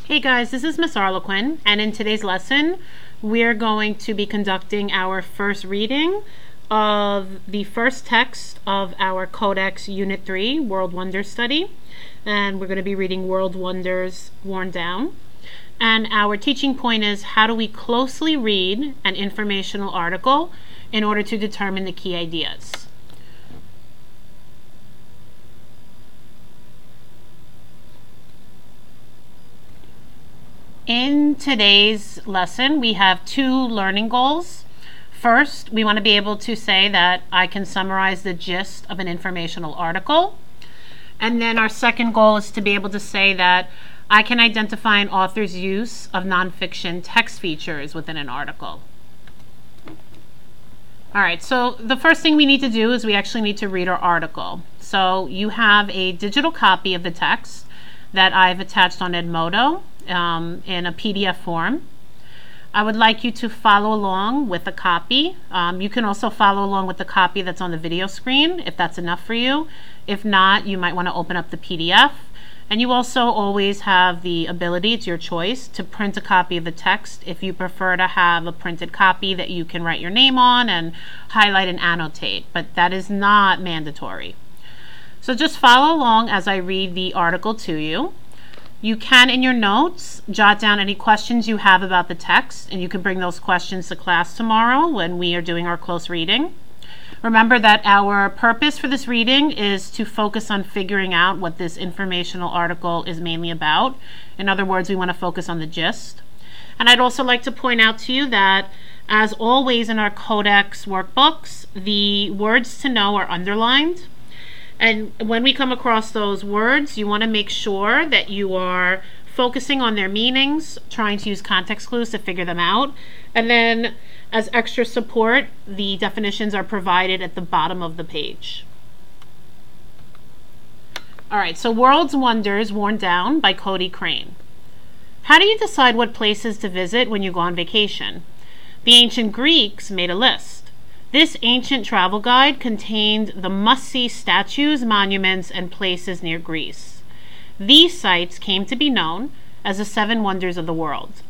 Hey guys, this is Ms.A, and in today's lesson we're going to be conducting our first reading of the first text of our Codex Unit 3 World Wonders study, and we're going to be reading World Wonders Worn Down. And our teaching point is, how do we closely read an informational article in order to determine the key ideas? In today's lesson, we have two learning goals. First, we want to be able to say that I can summarize the gist of an informational article. And then our second goal is to be able to say that I can identify an author's use of nonfiction text features within an article. All right, so the first thing we need to do is we actually need to read our article. So you have a digital copy of the text that I've attached on Edmodo in a PDF form. I would like you to follow along with the copy. You can also follow along with the copy that's on the video screen if that's enough for you. If not, you might want to open up the PDF. And you also always have the ability, it's your choice, to print a copy of the text if you prefer to have a printed copy that you can write your name on and highlight and annotate, but that is not mandatory. So just follow along as I read the article to you. You can, in your notes, jot down any questions you have about the text, and you can bring those questions to class tomorrow when we are doing our close reading. Remember that our purpose for this reading is to focus on figuring out what this informational article is mainly about. In other words, we want to focus on the gist. And I'd also like to point out to you that, as always in our Codex workbooks, the words to know are underlined. And when we come across those words, you want to make sure that you are focusing on their meanings, trying to use context clues to figure them out. And then, as extra support, the definitions are provided at the bottom of the page. All right, so World Wonders Worn Down by Cody Crane. How do you decide what places to visit when you go on vacation? The ancient Greeks made a list. This ancient travel guide contained the must-see statues, monuments, and places near Greece. These sites came to be known as the 7 wonders of the world.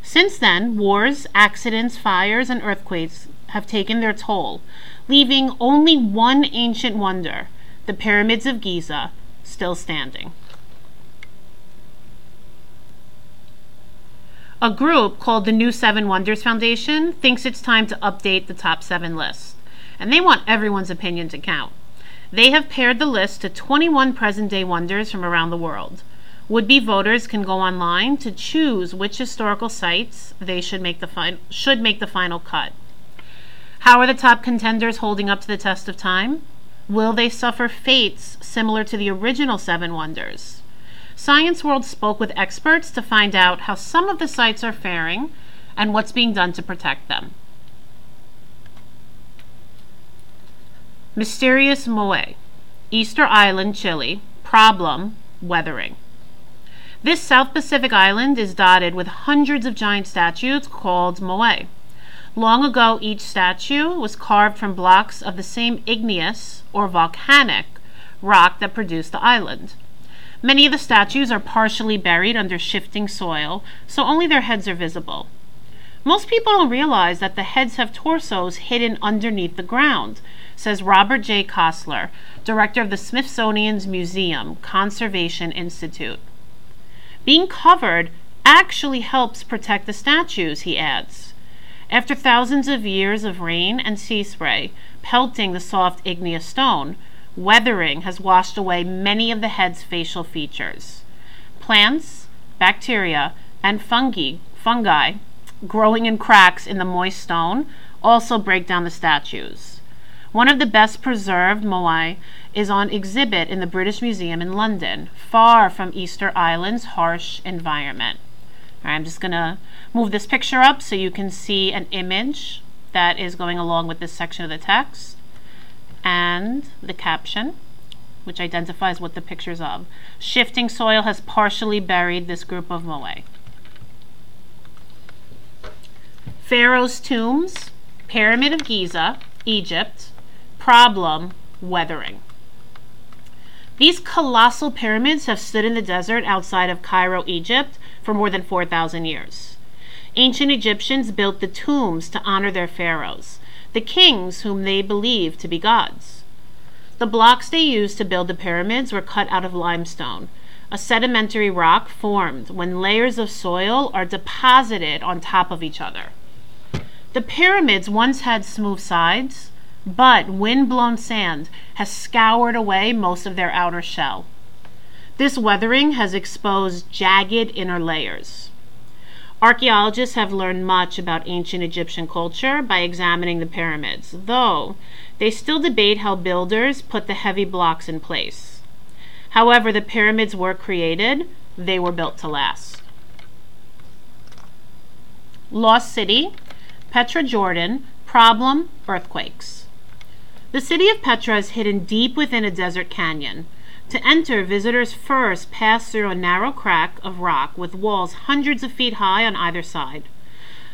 Since then, wars, accidents, fires, and earthquakes have taken their toll, leaving only one ancient wonder, the pyramids of Giza, still standing. A group called the New 7 Wonders Foundation thinks it's time to update the top 7 list, and they want everyone's opinion to count. They have paired the list to 21 present-day wonders from around the world. Would-be voters can go online to choose which historical sites they should make the final cut. How are the top contenders holding up to the test of time? Will they suffer fates similar to the original 7 wonders? Science World spoke with experts to find out how some of the sites are faring and what's being done to protect them. Mysterious Ms.A, Easter Island, Chile. Problem: weathering. This South Pacific island is dotted with hundreds of giant statues called Ms.A. Long ago, each statue was carved from blocks of the same igneous or volcanic rock that produced the island. Many of the statues are partially buried under shifting soil, so only their heads are visible. Most people don't realize that the heads have torsos hidden underneath the ground, says Robert J. Kostler, director of the Smithsonian's Museum Conservation Institute. Being covered actually helps protect the statues, he adds. After thousands of years of rain and sea spray pelting the soft igneous stone, weathering has washed away many of the head's facial features. Plants, bacteria, and fungi growing in cracks in the moist stone also break down the statues. One of the best preserved Ms.A is on exhibit in the British Museum in London, far from Easter Island's harsh environment. All right, I'm just going to move this picture up so you can see an image that is going along with this section of the text, and the caption, which identifies what the picture's of. Shifting soil has partially buried this group of Ms.A. Pharaoh's tombs, Pyramid of Giza, Egypt. Problem: weathering. These colossal pyramids have stood in the desert outside of Cairo, Egypt, for more than 4,000 years. Ancient Egyptians built the tombs to honor their pharaohs, the kings whom they believed to be gods. The blocks they used to build the pyramids were cut out of limestone, a sedimentary rock formed when layers of soil are deposited on top of each other. The pyramids once had smooth sides, but wind-blown sand has scoured away most of their outer shell. This weathering has exposed jagged inner layers. Archaeologists have learned much about ancient Egyptian culture by examining the pyramids, though they still debate how builders put the heavy blocks in place. However the pyramids were created, they were built to last. Lost City, Petra, Jordan. Problem: earthquakes. The city of Petra is hidden deep within a desert canyon. To enter, visitors first pass through a narrow crack of rock with walls hundreds of feet high on either side.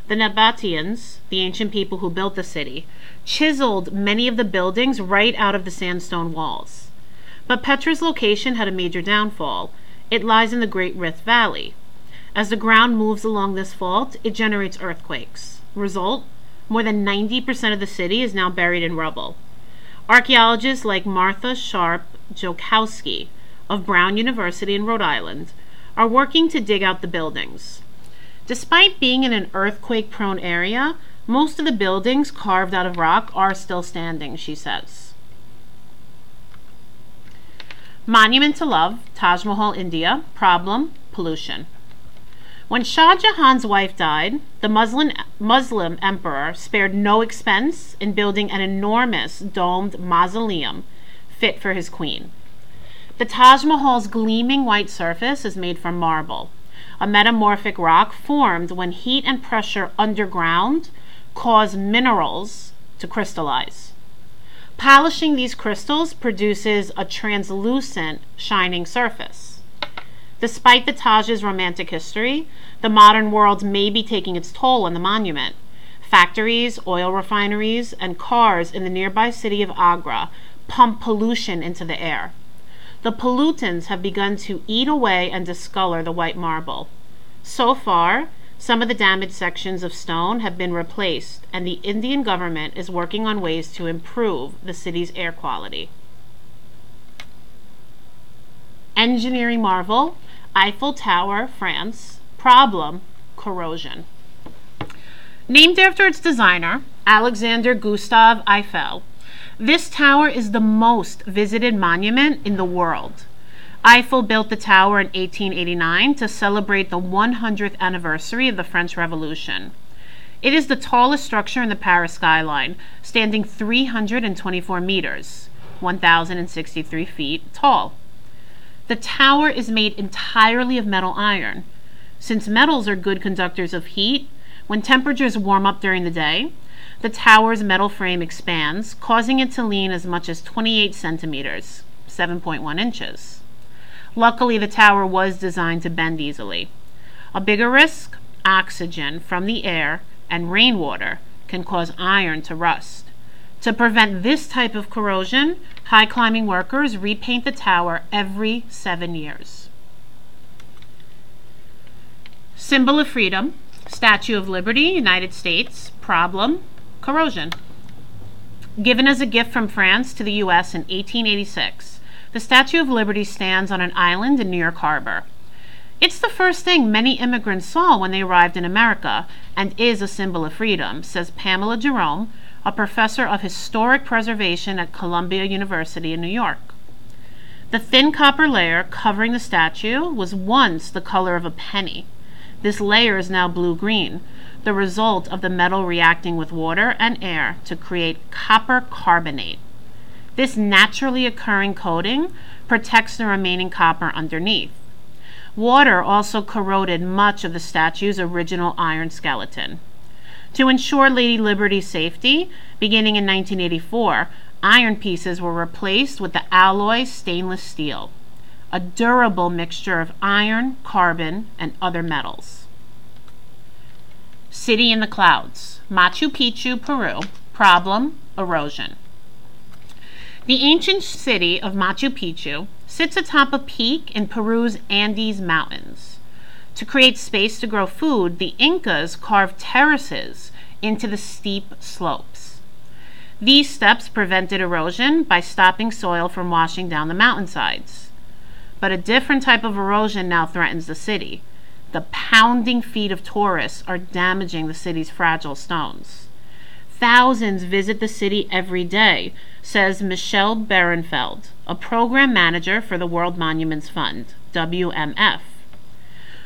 The Nabateans, the ancient people who built the city, chiseled many of the buildings right out of the sandstone walls. But Petra's location had a major downfall. It lies in the Great Rift Valley. As the ground moves along this fault, it generates earthquakes. Result: more than 90% of the city is now buried in rubble. Archaeologists like Martha Sharp Jokowski of Brown University in Rhode Island are working to dig out the buildings. Despite being in an earthquake-prone area, most of the buildings carved out of rock are still standing, she says. Monument to Love, Taj Mahal, India. Problem: pollution. When Shah Jahan's wife died, the Muslim emperor spared no expense in building an enormous domed mausoleum fit for his queen. The Taj Mahal's gleaming white surface is made from marble, a metamorphic rock formed when heat and pressure underground cause minerals to crystallize. Polishing these crystals produces a translucent, shining surface. Despite the Taj's romantic history, the modern world may be taking its toll on the monument. Factories, oil refineries, and cars in the nearby city of Agra pump pollution into the air. The pollutants have begun to eat away and discolor the white marble. So far, some of the damaged sections of stone have been replaced, and the Indian government is working on ways to improve the city's air quality. Engineering marvel, Eiffel Tower, France. Problem: corrosion. Named after its designer, Alexander Gustave Eiffel, this tower is the most visited monument in the world. Eiffel built the tower in 1889 to celebrate the 100th anniversary of the French Revolution. It is the tallest structure in the Paris skyline, standing 324 meters, 1,063 feet tall. The tower is made entirely of metal iron. Since metals are good conductors of heat, when temperatures warm up during the day, the tower's metal frame expands, causing it to lean as much as 28 centimeters, 7.1 inches. Luckily, the tower was designed to bend easily. A bigger risk: oxygen from the air and rainwater can cause iron to rust. To prevent this type of corrosion, high-climbing workers repaint the tower every 7 years. Symbol of freedom, Statue of Liberty, United States. Problem: corrosion. Given as a gift from France to the U.S. in 1886, the Statue of Liberty stands on an island in New York Harbor. It's the first thing many immigrants saw when they arrived in America and is a symbol of freedom, says Pamela Jerome, a professor of historic preservation at Columbia University in New York. The thin copper layer covering the statue was once the color of a penny. This layer is now blue-green, the result of the metal reacting with water and air to create copper carbonate. This naturally occurring coating protects the remaining copper underneath. Water also corroded much of the statue's original iron skeleton. To ensure Lady Liberty's safety, beginning in 1984, iron pieces were replaced with the alloy stainless steel, a durable mixture of iron, carbon, and other metals. City in the clouds, Machu Picchu, Peru. Problem: erosion. The ancient city of Machu Picchu, sits atop a peak in Peru's Andes Mountains. To create space to grow food, the Incas carved terraces into the steep slopes. These steps prevented erosion by stopping soil from washing down the mountainsides. But a different type of erosion now threatens the city. The pounding feet of tourists are damaging the city's fragile stones. Thousands visit the city every day, says Michelle Berenfeld, a program manager for the World Monuments Fund, WMF.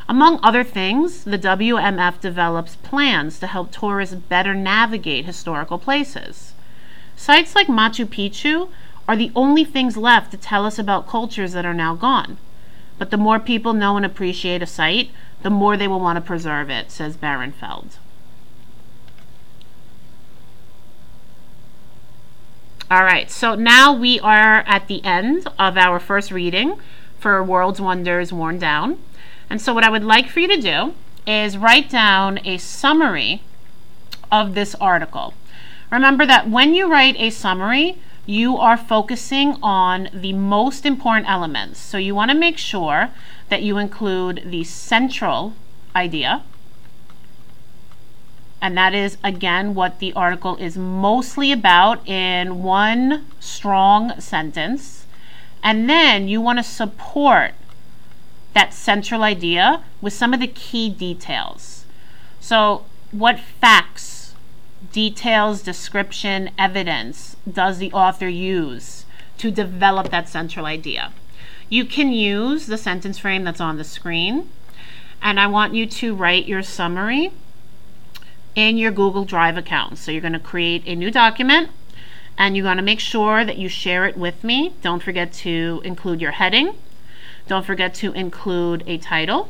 Among other things, the WMF develops plans to help tourists better navigate historical places. Sites like Machu Picchu are the only things left to tell us about cultures that are now gone. But the more people know and appreciate a site, the more they will want to preserve it, says Berenfeld. All right, so now we are at the end of our first reading for World's Wonders Worn Down. And so what I would like for you to do is write down a summary of this article. Remember that when you write a summary, you are focusing on the most important elements. So you want to make sure that you include the central idea. And that is, again, what the article is mostly about in one strong sentence. And then you want to support that central idea with some of the key details. So what facts, details, description, evidence does the author use to develop that central idea? You can use the sentence frame that's on the screen. And I want you to write your summary in your Google Drive account. So you're going to create a new document and you're going to make sure that you share it with me. Don't forget to include your heading. Don't forget to include a title,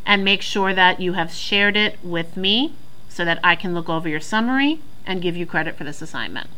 and make sure that you have shared it with me so that I can look over your summary and give you credit for this assignment.